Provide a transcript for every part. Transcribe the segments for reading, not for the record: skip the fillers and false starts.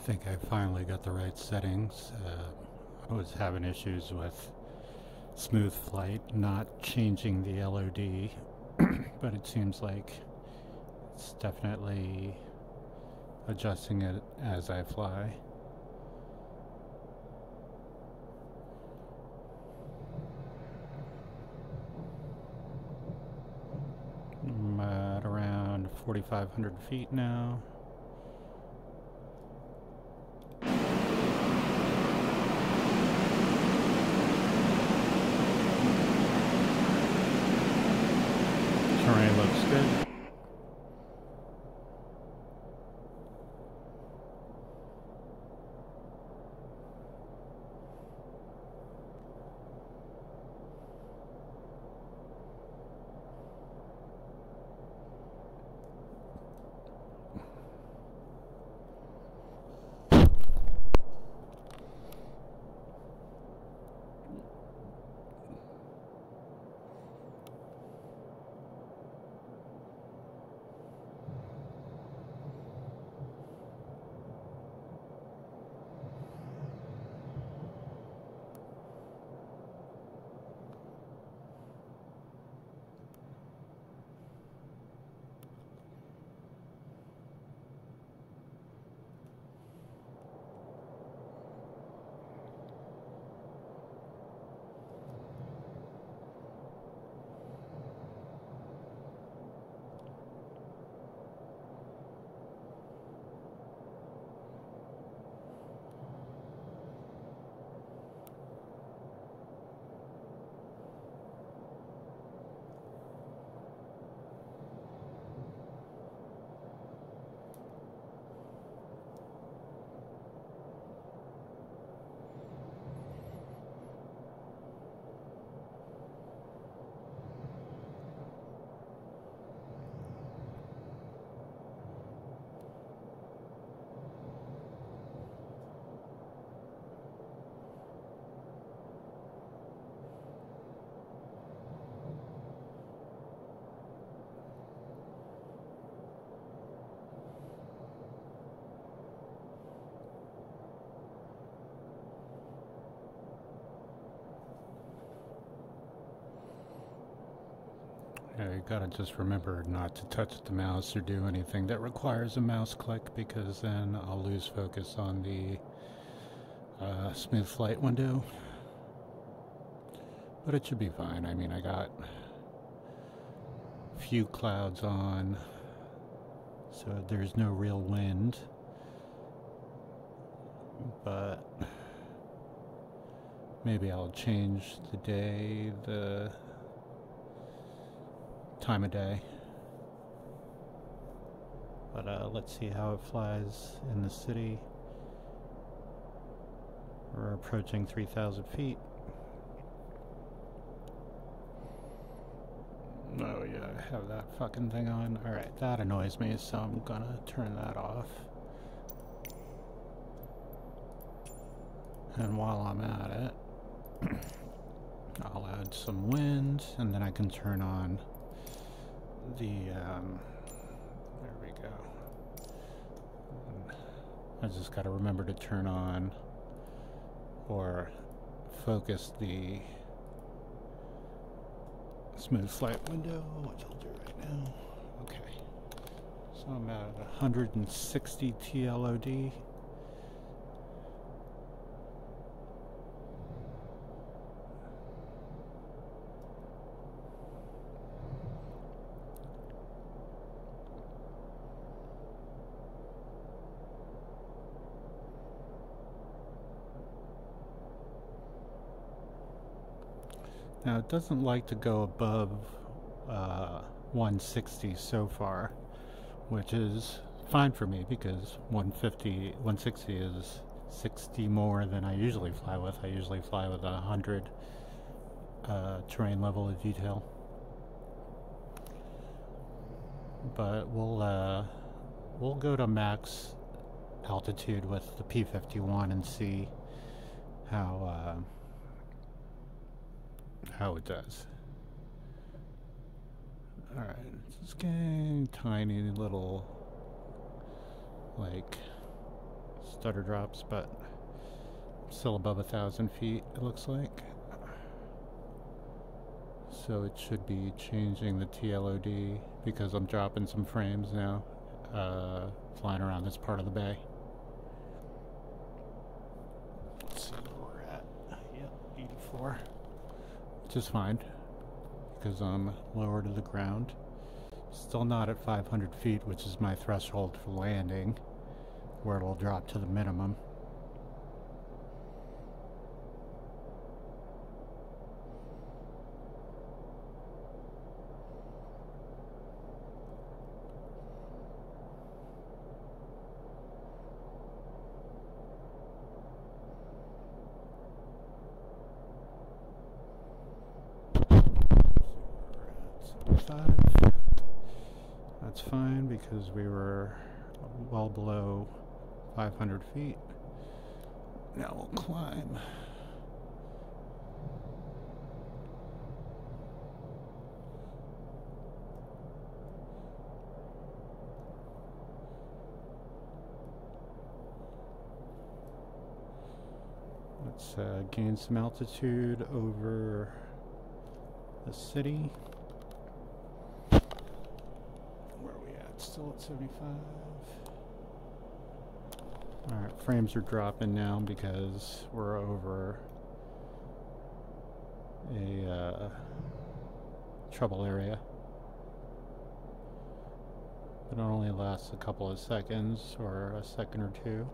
think I finally got the right settings. I was having issues with smooth flight, not changing the LOD, but it seems like it's definitely adjusting it as I fly. I'm at around 4,500 feet now. Terrain looks good. Yeah, you gotta just remember not to touch the mouse or do anything that requires a mouse click, because then I'll lose focus on the smooth flight window. But it should be fine. I mean, I got a few clouds on, so there's no real wind. But maybe I'll change the day, the time of day. But let's see how it flies in the city. We're approaching 3,000 feet. Oh yeah, I have that fucking thing on. Alright, that annoys me, so I'm gonna turn that off. And while I'm at it, I'll add some wind, and then I can turn on the, there we go. I just gotta remember to turn on or focus the smooth flight window, which I'll do right now. Okay. So I'm at 160 TLOD. Now it doesn't like to go above 160 so far, which is fine for me because 160 is 60 more than I usually fly with. I usually fly with 100 terrain level of detail. But we'll go to max altitude with the P-51 and see how it does. Alright, just getting tiny little, like, stutter drops, but still above 1,000 feet, it looks like. So it should be changing the TLOD because I'm dropping some frames now, flying around this part of the bay. Let's see where we're at. Yep, 84. Which is fine because I'm lower to the ground. Still not at 500 feet, which is my threshold for landing, where it'll drop to the minimum. That's fine because we were well below 500 feet. Now we'll climb. Let's gain some altitude over the city. Where are we at? Still at 75. Alright, frames are dropping now because we're over a trouble area. But it only lasts a couple of seconds or a second or two.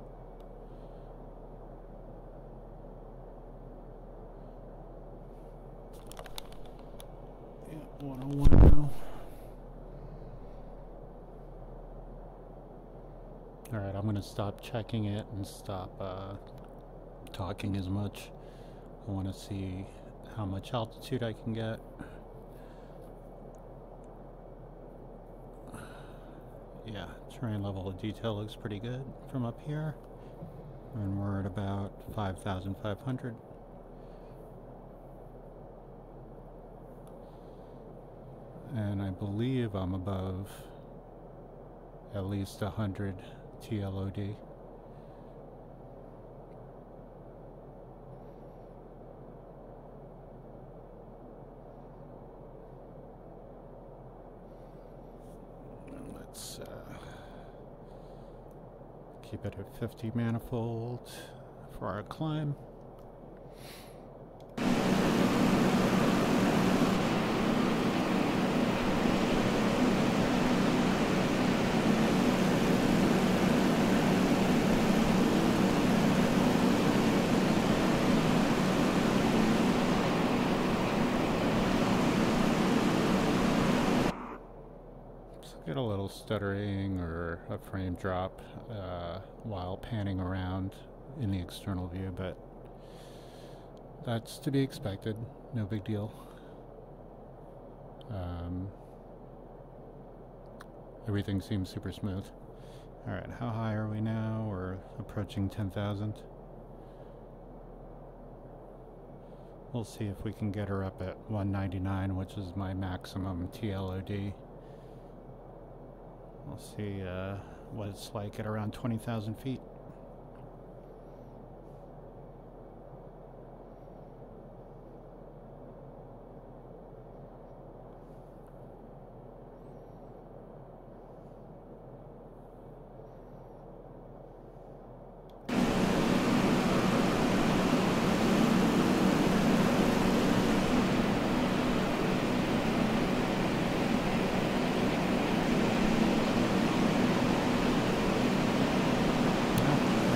Yeah, 101 now. Alright, I'm going to stop checking it and stop talking as much. I want to see how much altitude I can get. Yeah, terrain level of detail looks pretty good from up here. And we're at about 5,500. And I believe I'm above at least 100 TLOD. And let's keep it at 50 manifold for our climb. Get a little stuttering or a frame drop while panning around in the external view, but that's to be expected. No big deal. Everything seems super smooth. Alright, how high are we now? We're approaching 10,000. We'll see if we can get her up at 199, which is my maximum TLOD. We'll see what it's like at around 20,000 feet.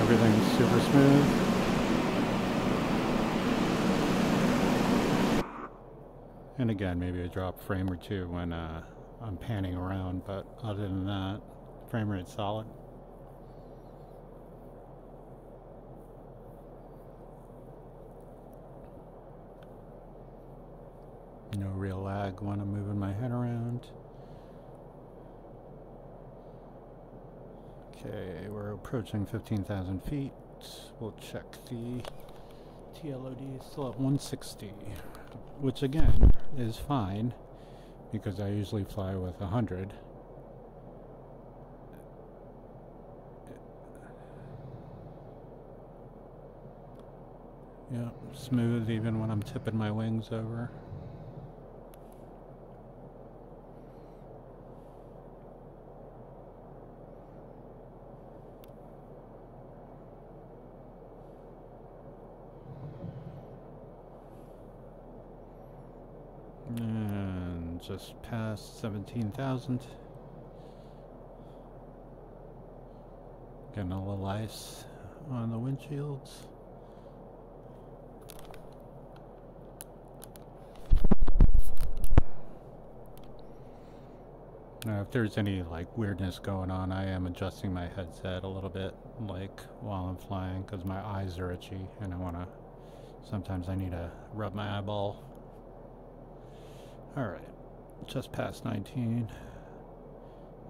Everything's super smooth. And again, maybe a drop frame or two when I'm panning around, but other than that, frame rate's solid. No real lag when I'm moving my head around. Okay, we're approaching 15,000 feet. We'll check the TLOD. Still at 160, which again is fine because I usually fly with 100. Yep, smooth even when I'm tipping my wings over. And just past 17,000. Getting a little ice on the windshields. Now, if there's any like weirdness going on, I am adjusting my headset a little bit, like while I'm flying, because my eyes are itchy, and sometimes I need to rub my eyeball. All right, just past 19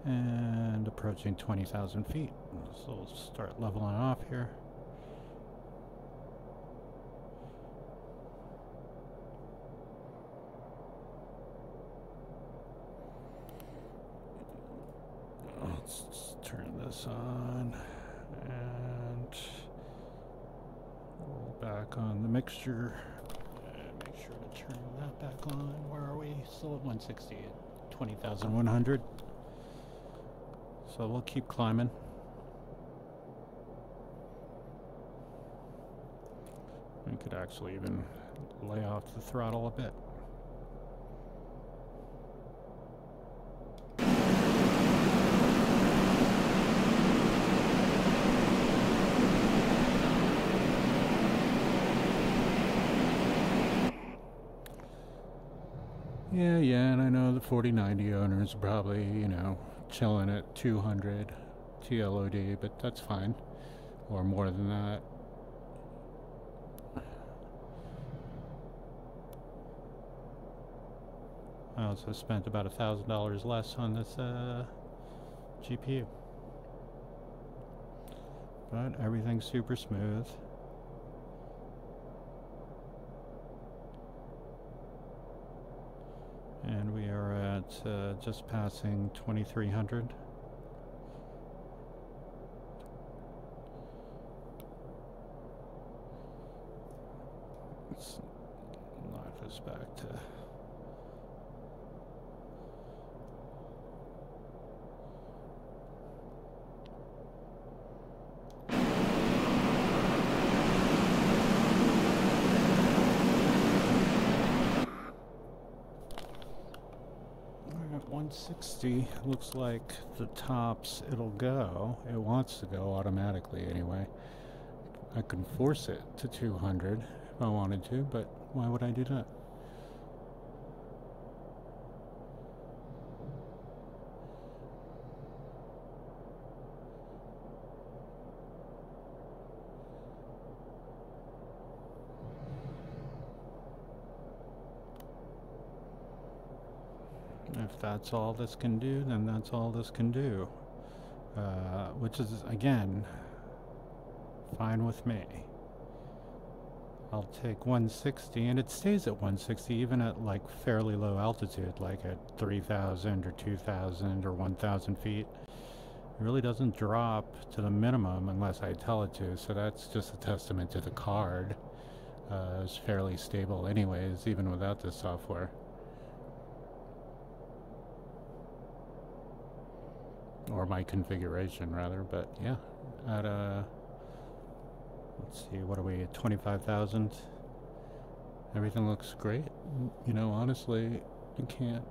and approaching 20,000 feet. So we'll start leveling off here. Let's turn this on and roll back on the mixture. And make sure to turn that back on. Where are we? Still at 160 at 20,100. So we'll keep climbing. We could actually even lay off the throttle a bit. Yeah, and I know the 4090 owners are probably, chilling at 200 TLOD, but that's fine. Or more than that. I also spent about $1,000 less on this GPU. But everything's super smooth. And we are at just passing 2,300. Let's knock this back to... at 160, looks like the tops it'll go. It wants to go automatically anyway. I can force it to 200 if I wanted to, but why would I do that? If that's all this can do, then that's all this can do. Which is, again, fine with me. I'll take 160, and it stays at 160 even at like fairly low altitude, like at 3,000 or 2,000 or 1,000 feet. It really doesn't drop to the minimum unless I tell it to, so that's just a testament to the card. It's fairly stable anyways, even without this software. Or my configuration rather, but yeah, at let's see, what are we at, 25,000? Everything looks great. Honestly, you can't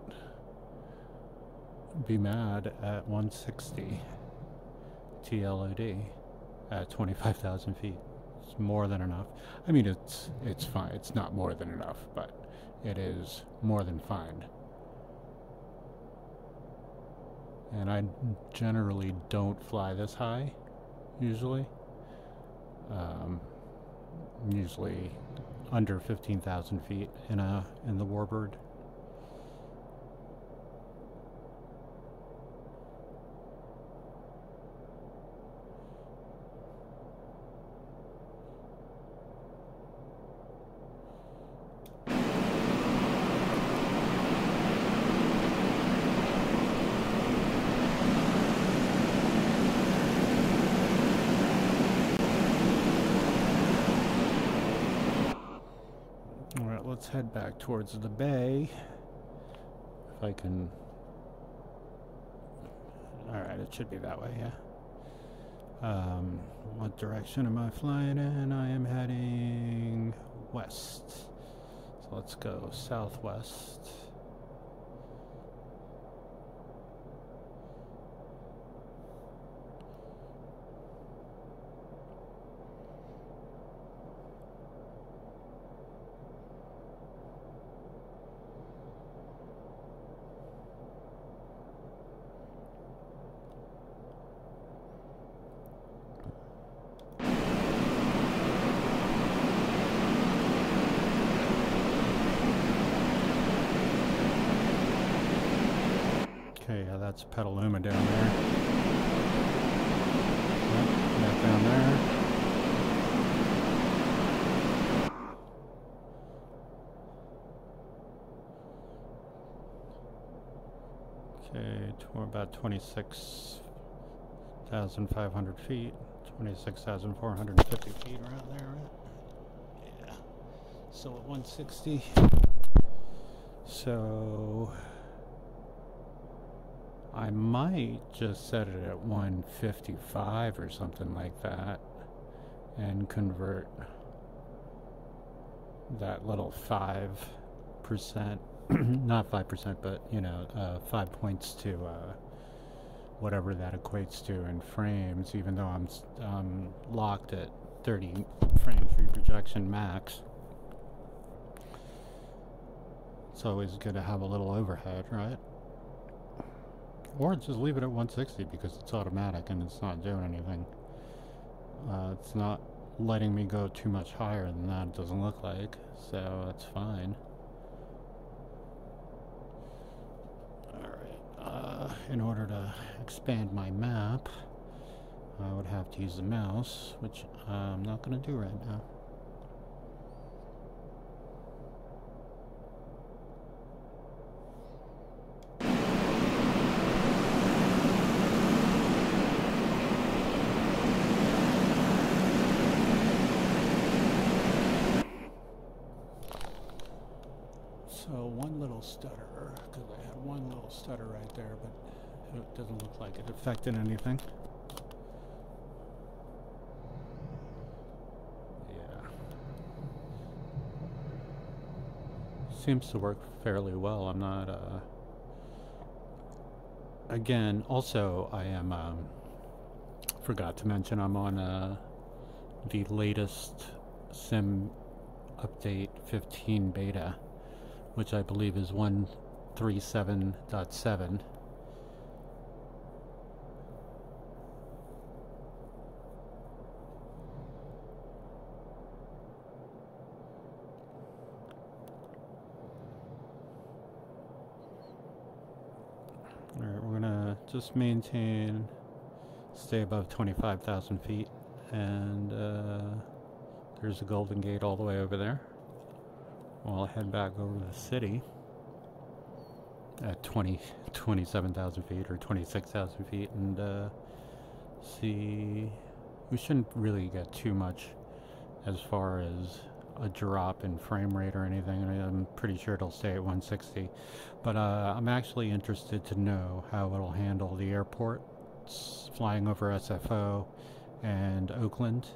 be mad at 160 TLOD at 25,000 feet. It's more than enough. I mean, it's fine. It's not more than enough, but it is more than fine. And I generally don't fly this high, usually. Usually under 15,000 feet in the Warbird. let's head back towards the bay. If I can... Alright, it should be that way, yeah. What direction am I flying in? I am heading west. So let's go southwest. Okay, yeah, that's Petaluma down there. Yep, that down there. Okay, we're about 26,500 feet, 26,450 feet around there, right? Yeah. Still at 160. So I might just set it at 155 or something like that and convert that little 5%, not 5%, but, you know, 5 points to whatever that equates to in frames, even though I'm locked at 30 frames reprojection max. It's always good to have a little overhead, right? Or just leave it at 160 because it's automatic and it's not doing anything. It's not letting me go too much higher than that, it doesn't look like, so that's fine. Alright, in order to expand my map, I would have to use the mouse, which I'm not going to do right now. So one little stutter, because I had one little stutter right there, but it doesn't look like it affected anything. Yeah. Seems to work fairly well. I'm not, again, also I am, forgot to mention I'm on, the latest Sim Update 15 beta, which I believe is 137.7. Alright, we're gonna just maintain, stay above 25,000 feet, and there's a Golden Gate all the way over there. I'll head back over to the city at 27,000 feet or 26,000 feet and see. We shouldn't really get too much as far as a drop in frame rate or anything. I'm pretty sure it'll stay at 160. But I'm actually interested to know how it'll handle the airports flying over SFO and Oakland.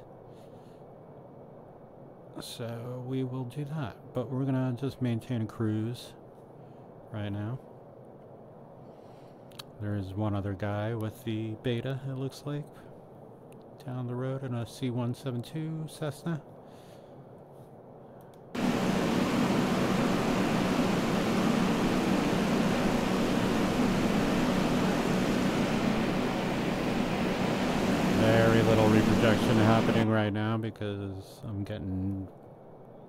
So we will do that, but we're gonna just maintain a cruise right now. There's one other guy with the beta, it looks like, down the road in a C-172 Cessna. Very little reprojection happening right now because I'm getting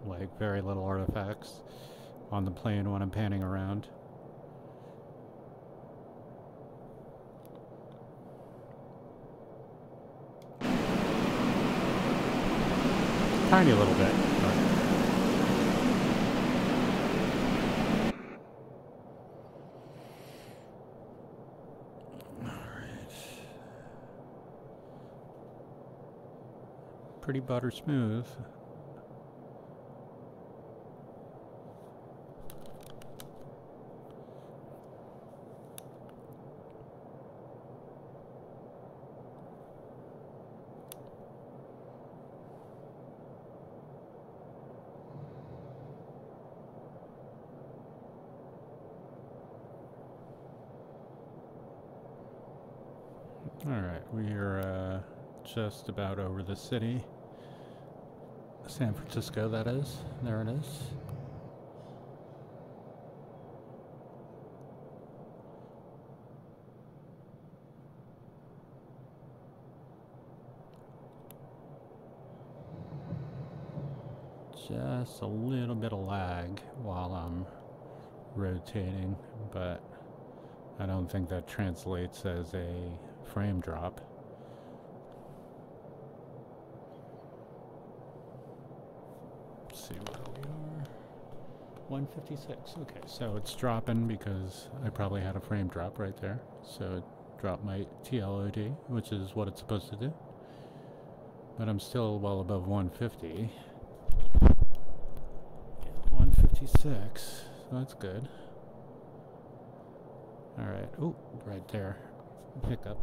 like very little artifacts on the plane when I'm panning around. Tiny little bit. Pretty butter smooth. Alright, we are just about over the city. San Francisco, that is. There it is. Just a little bit of lag while I'm rotating, but I don't think that translates as a frame drop. Let's see where we are. 156. Okay, so it's dropping because I probably had a frame drop right there. So it dropped my TLOD, which is what it's supposed to do. But I'm still well above 150. 156, so that's good. Alright, oh, right there. Pickup.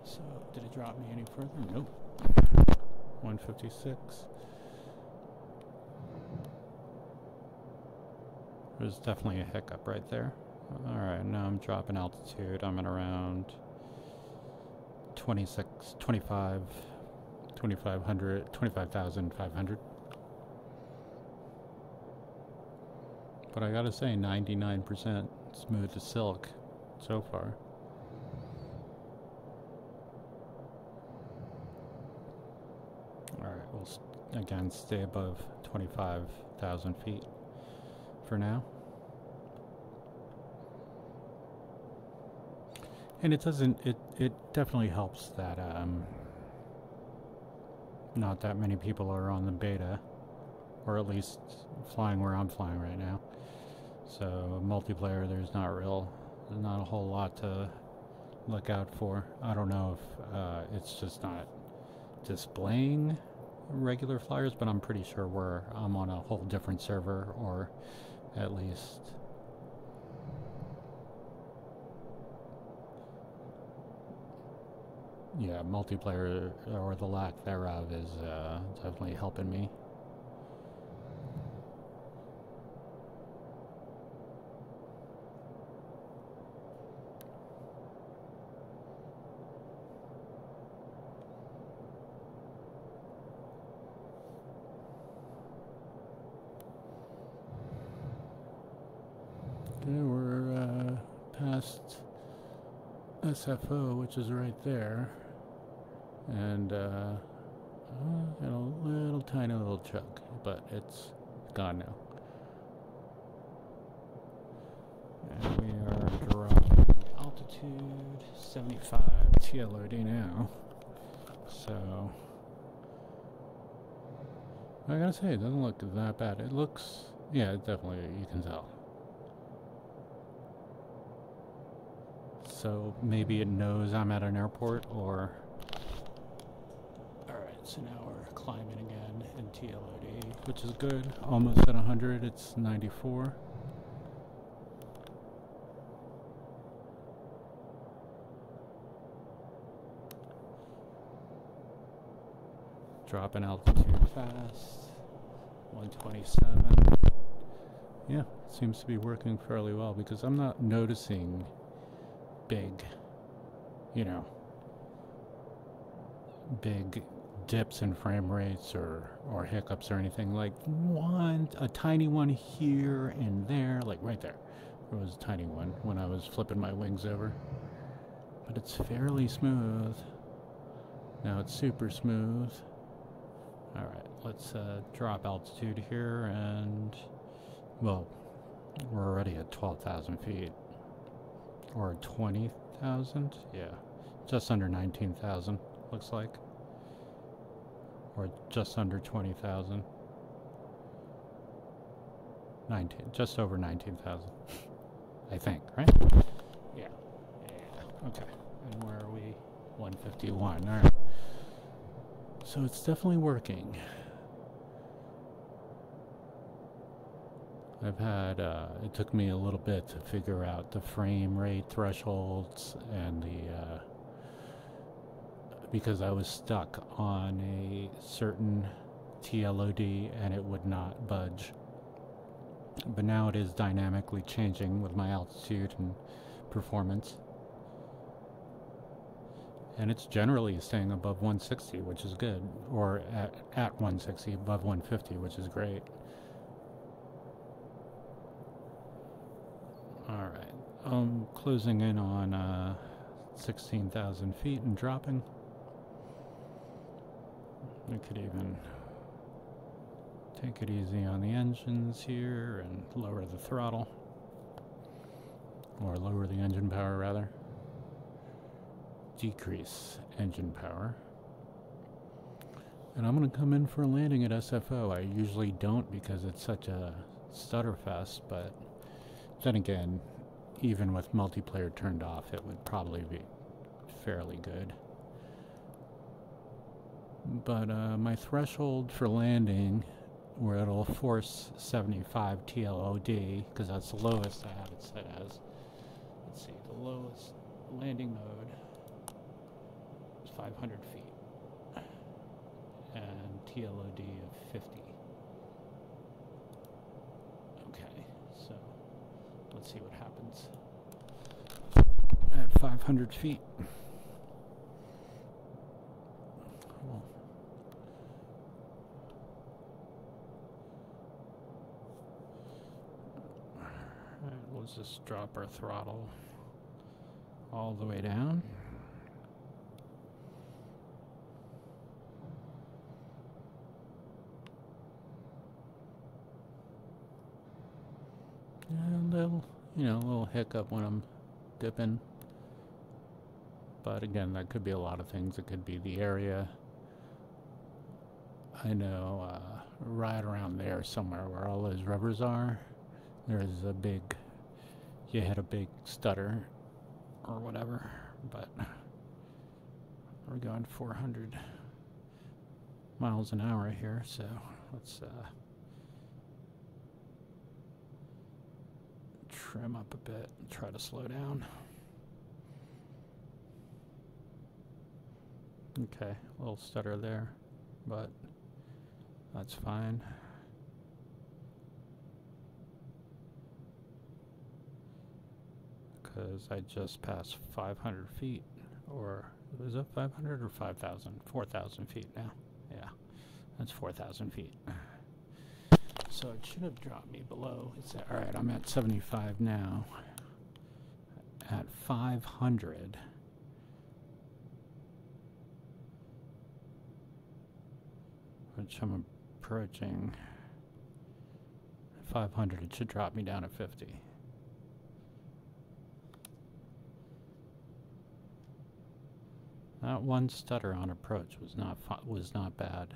So, did it drop me any further? Nope. 156. There's definitely a hiccup right there. Alright, now I'm dropping altitude. I'm at around 25,500. But I gotta say, 99% smooth as silk so far. Alright, we'll again stay above 25,000 feet for now. And it doesn't, it definitely helps that not that many people are on the beta, or at least flying where I'm flying right now. So multiplayer, there's not a whole lot to look out for. I don't know if it's just not displaying regular flyers, but I'm pretty sure I'm on a whole different server, or at least yeah, multiplayer or the lack thereof is definitely helping me. Okay, we're past SFO, which is right there, and a little tiny little chunk, but it's gone now. And we are dropping altitude 75 TLOD now, so I gotta say, it doesn't look that bad. It looks, yeah, definitely, you can tell. So maybe it knows I'm at an airport, or... Alright, so now we're climbing again in TLOD, which is good. Almost at 100, it's 94. Dropping altitude fast. 127. Yeah, seems to be working fairly well because I'm not noticing big, big dips in frame rates or hiccups or anything. Like a tiny one here and there, like right there. There was a tiny one when I was flipping my wings over. But it's fairly smooth. Now it's super smooth. Alright, let's drop altitude here, and, well, we're already at 12,000 feet. Or 20,000? Yeah. Just under 19,000, looks like. Or just under 20,000. Just over 19,000. I think, right? Yeah. Yeah. Okay. And where are we? 151. Alright. So it's definitely working. I've had, it took me a little bit to figure out the frame rate thresholds and because I was stuck on a certain TLOD and it would not budge. But now it is dynamically changing with my altitude and performance. And it's generally staying above 160, which is good, or at 160, above 150, which is great. All right, I'm closing in on 16,000 feet and dropping. We could even take it easy on the engines here and lower the throttle, or lower the engine power rather. Decrease engine power. And I'm going to come in for a landing at SFO. I usually don't because it's such a stutter fest, but then again, even with multiplayer turned off, it would probably be fairly good. But my threshold for landing, where it'll force 75 TLOD, because that's the lowest I have it set as. Let's see, the lowest landing mode 500 feet and TLOD of 50. Okay, so let's see what happens at 500 feet. Well, alright, let's just drop our throttle all the way down. And a little hiccup when I'm dipping. But again, that could be a lot of things. It could be the area. I know right around there somewhere where all those rubbers are, there's a big, you hit a big stutter or whatever. But we're going 400 miles an hour here, so let's trim up a bit and try to slow down. Okay, a little stutter there, but that's fine. Because I just passed 500 feet, or was it 500 or 5,000? 4,000 feet now. Yeah, that's 4,000 feet. So it should have dropped me below. All right, I'm at 75 now. At 500. Which I'm approaching 500. It should drop me down to 50. That one stutter on approach was not bad.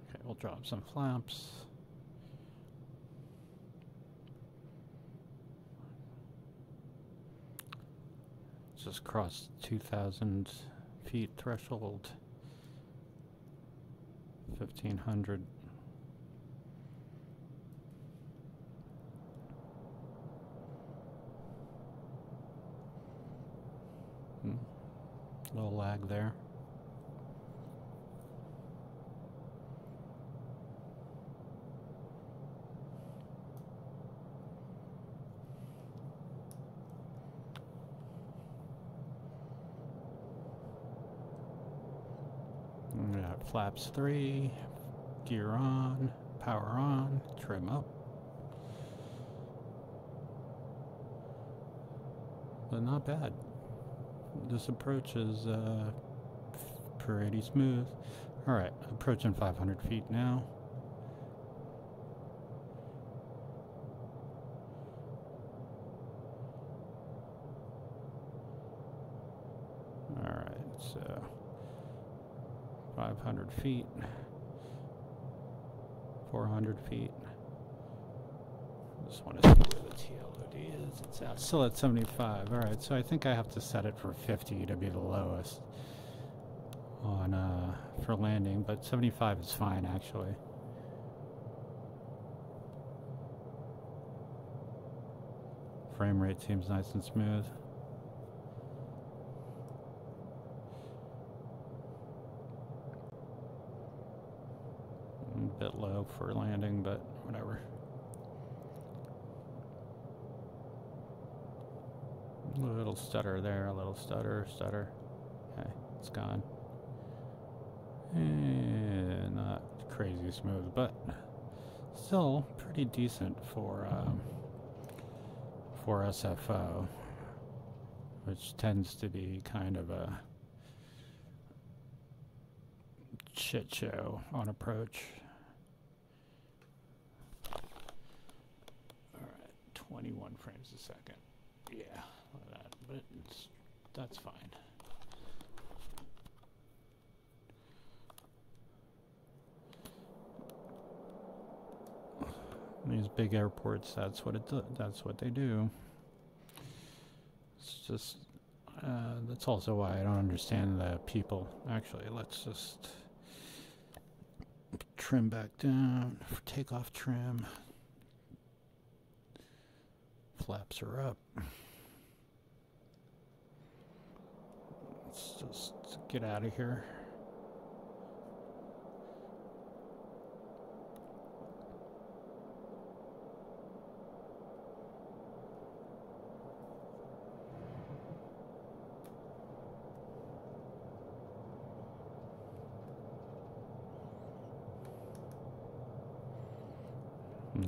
Okay, we'll drop some flaps. Just crossed 2,000 feet threshold. 1,500. Little lag there. We got flaps 3, gear on, power on, trim up. But not bad. This approach is pretty smooth. Alright, approaching 500 feet now. Alright, so 500 feet, 400 feet. Just want to see where the TLOD is. It's out, still at 75. Alright, so I think I have to set it for 50 to be the lowest on for landing, but 75 is fine actually. Frame rate seems nice and smooth. A bit low for landing, but whatever. A little stutter there, a little stutter. Okay, it's gone. And not crazy smooth, but still pretty decent for SFO, which tends to be kind of a shit show on approach. Alright, 21 frames a second. Yeah, that, but that's fine. These big airports, that's what they do. It's just that's also why I don't understand the people. Actually, let's just trim back down for takeoff trim. Flaps are up. Let's just get out of here.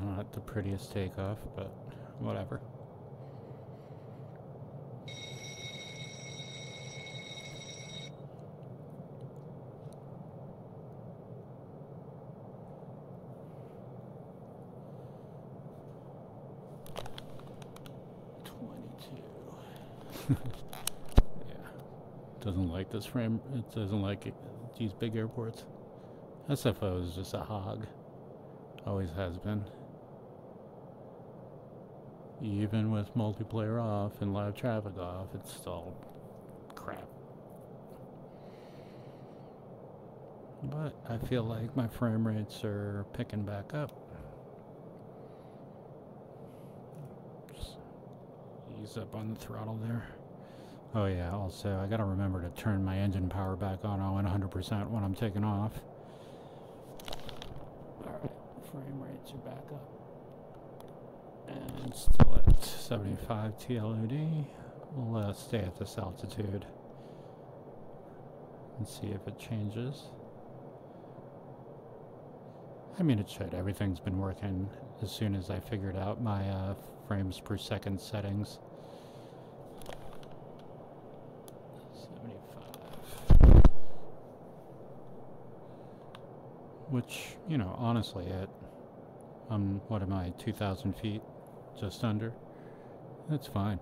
Not the prettiest takeoff, but whatever. Yeah, doesn't like this frame. It doesn't like it, these big airports. SFO is just a hog. Always has been. Even with multiplayer off and live traffic off, it's still crap. But I feel like my frame rates are picking back up. Just ease up on the throttle there. Oh yeah, also I gotta remember to turn my engine power back on 100% when I'm taking off. Alright, frame rates are back up. And still at 75 TLOD. We'll stay at this altitude and see if it changes. I mean, it should. Everything's been working as soon as I figured out my frames per second settings. 75. Which, you know, honestly, what am I, 2,000 feet? Just under? That's fine.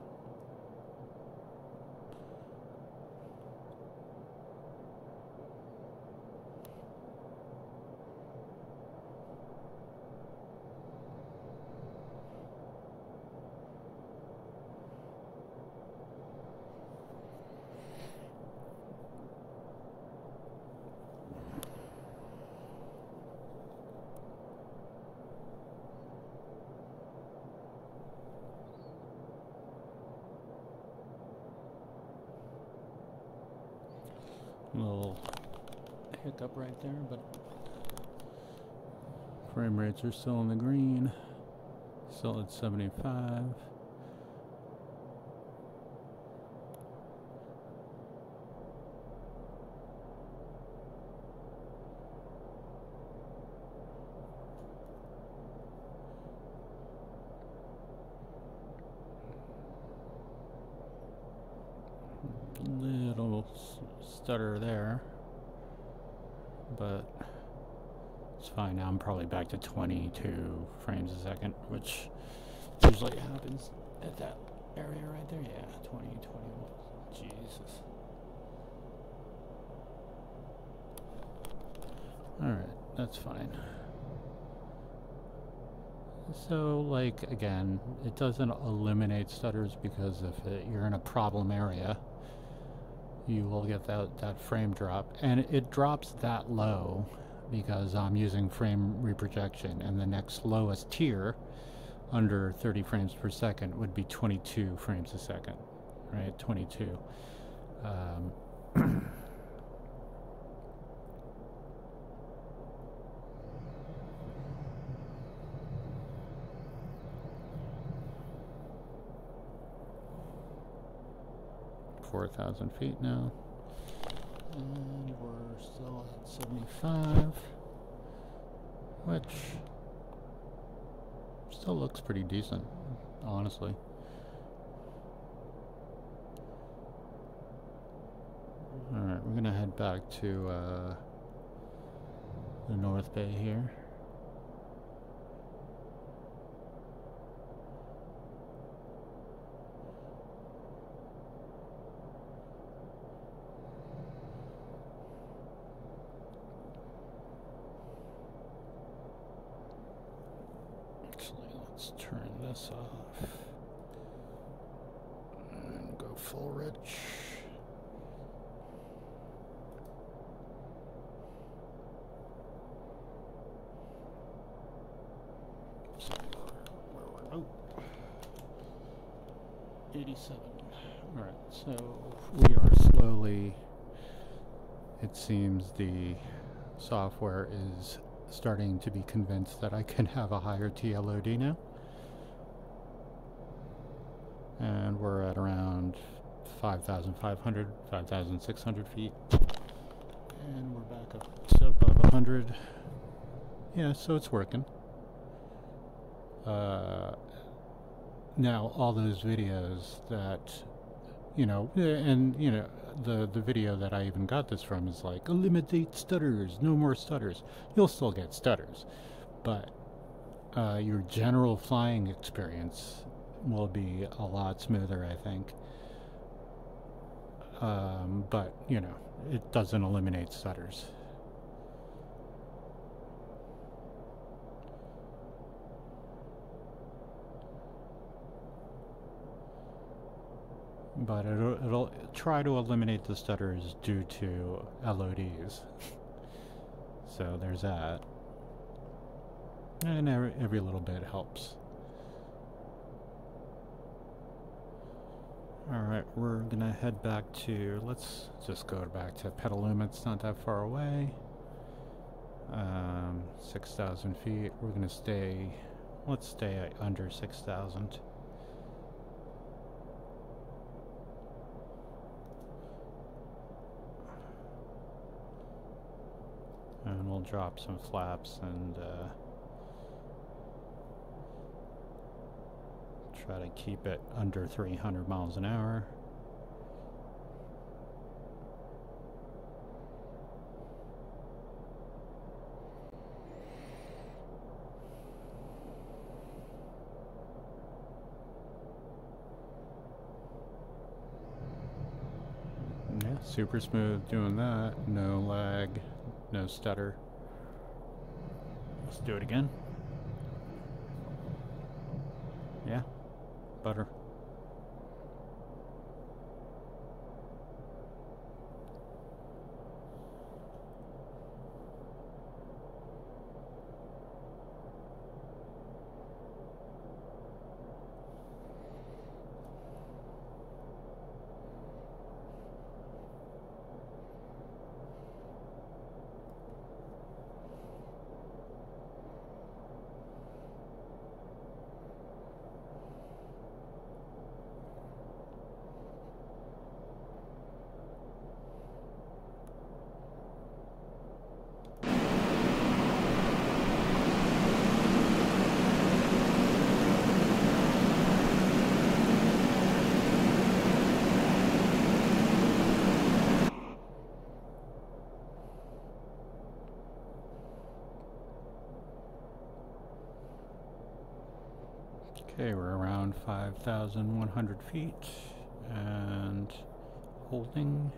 Little hiccup right there, but frame rates are still in the green, still at 75. Little stutter there, but it's fine now. I'm probably back to 22 frames a second, which usually happens at that area right there. Yeah, 20, 21. Jesus. Alright, that's fine. So, like, again, it doesn't eliminate stutters because if you're in a problem area, you will get that frame drop, and it drops that low because I'm using frame reprojection, and the next lowest tier under 30 frames per second would be 22 frames a second, right? 22. 4,000 feet now. And we're still at 75, which still looks pretty decent, honestly. Alright, we're gonna head back to the North Bay here. Let's turn this off and go full rich. Oh, 87. Alright, so we are slowly, it seems the software is starting to be convinced that I can have a higher TLOD now. And we're at around 5,500, 5,600 feet. And we're back up to above 100. Yeah, so it's working. Now, all those videos that, you know, and, you know, the video that I even got this from is like, eliminate stutters, no more stutters. You'll still get stutters, but your general flying experience will be a lot smoother, I think. But, you know, it doesn't eliminate stutters. But it'll try to eliminate the stutters due to LODs. So there's that. And every little bit helps. Alright, we're gonna head back to, let's just go back to Petaluma. It's not that far away. 6,000 feet. We're gonna stay, let's stay at under 6,000. And we'll drop some flaps and try to keep it under 300 miles an hour. Yeah, super smooth doing that. No lag, no stutter. Let's do it again. Yeah, butter. Okay, we're around 5,100 feet and holding.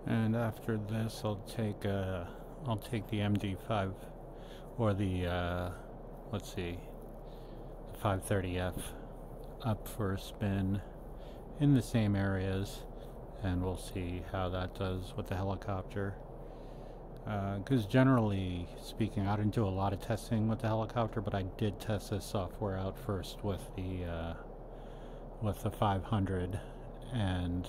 And after this, I'll take the MD5 or the let's see, the 530F up for a spin in the same areas, and we'll see how that does with the helicopter. Because generally speaking, I didn't do a lot of testing with the helicopter, but I did test this software out first with the with the 500, and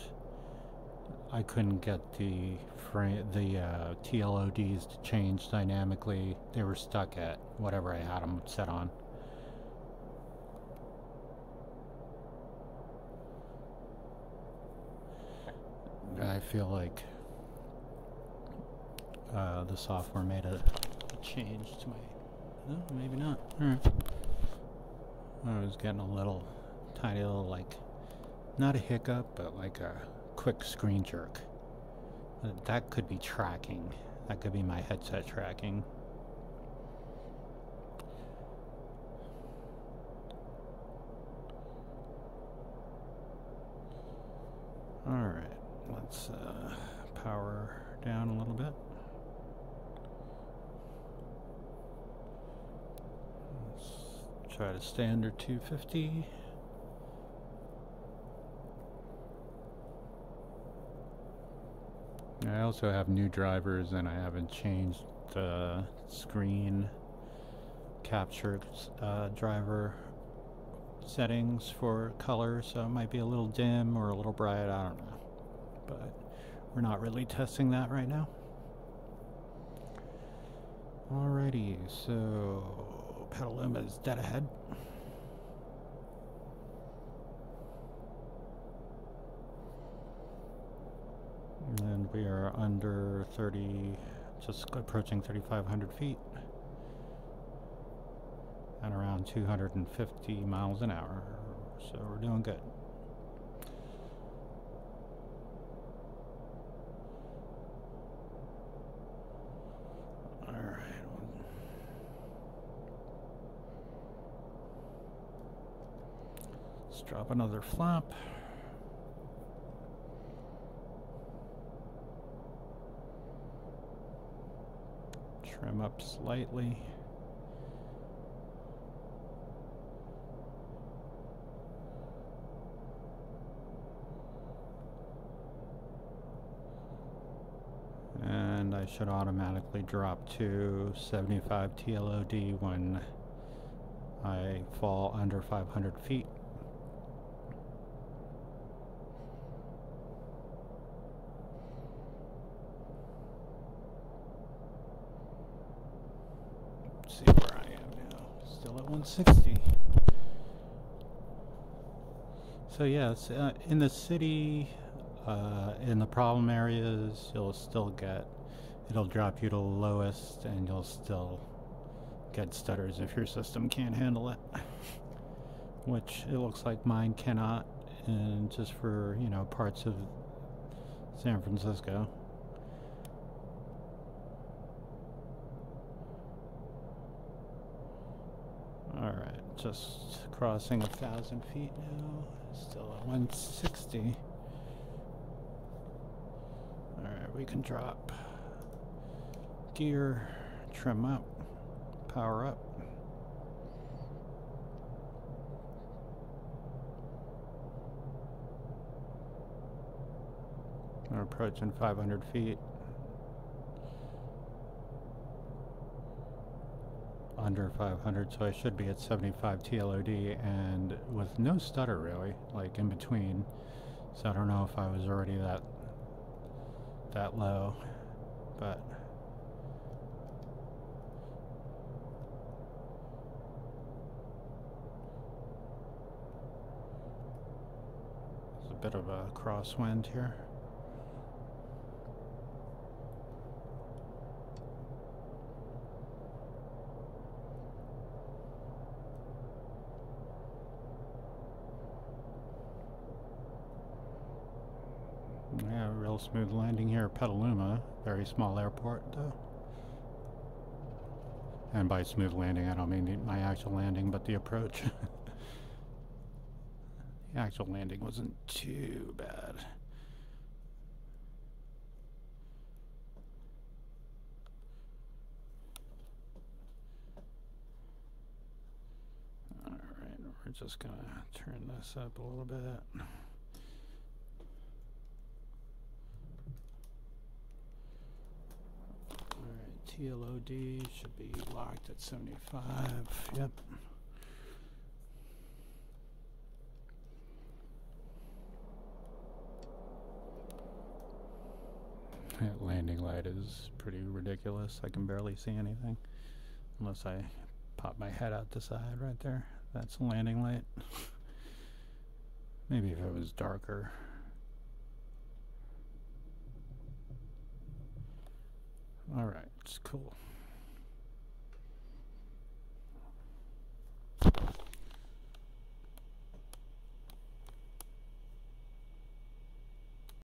I couldn't get the TLODs to change dynamically. They were stuck at whatever I had them set on. I feel like the software made a change to my... No, maybe not. I was getting a little, tiny little, like, not a hiccup, but like a quick screen jerk. That could be tracking. That could be my headset tracking. Alright, let's power down a little bit. Let's try to stay under 250. I also have new drivers, and I haven't changed the screen capture driver settings for color, so it might be a little dim or a little bright, I don't know. But we're not really testing that right now. Alrighty, so Petaluma is dead ahead. And we are under 30, just approaching 3,500 feet. And around 250 miles an hour. So we're doing good. Alright. Let's drop another flap. Trim up slightly. And I should automatically drop to 75 TLOD when I fall under 500 feet. Let's see where I am now. Still at 160. So yes, in the city, in the problem areas, you'll still get, it'll drop you to the lowest, and you'll still get stutters if your system can't handle it. Which it looks like mine cannot, and just for, you know, parts of San Francisco. Alright, just crossing 1,000 feet now, still at 160. Alright, we can drop gear, trim up, power up. We're approaching 500 feet. Under 500, so I should be at 75 TLOD, and with no stutter really, like in between. So I don't know if I was already that low, but there's a bit of a crosswind here. Yeah, real smooth landing here at Petaluma. Very small airport, though. And by smooth landing, I don't mean my actual landing, but the approach. The actual landing wasn't too bad. Alright, we're just gonna turn this up a little bit. TLOD should be locked at 75. Yep. That landing light is pretty ridiculous. I can barely see anything unless I pop my head out the side right there. That's a landing light. Maybe if it was darker. Alright, it's cool.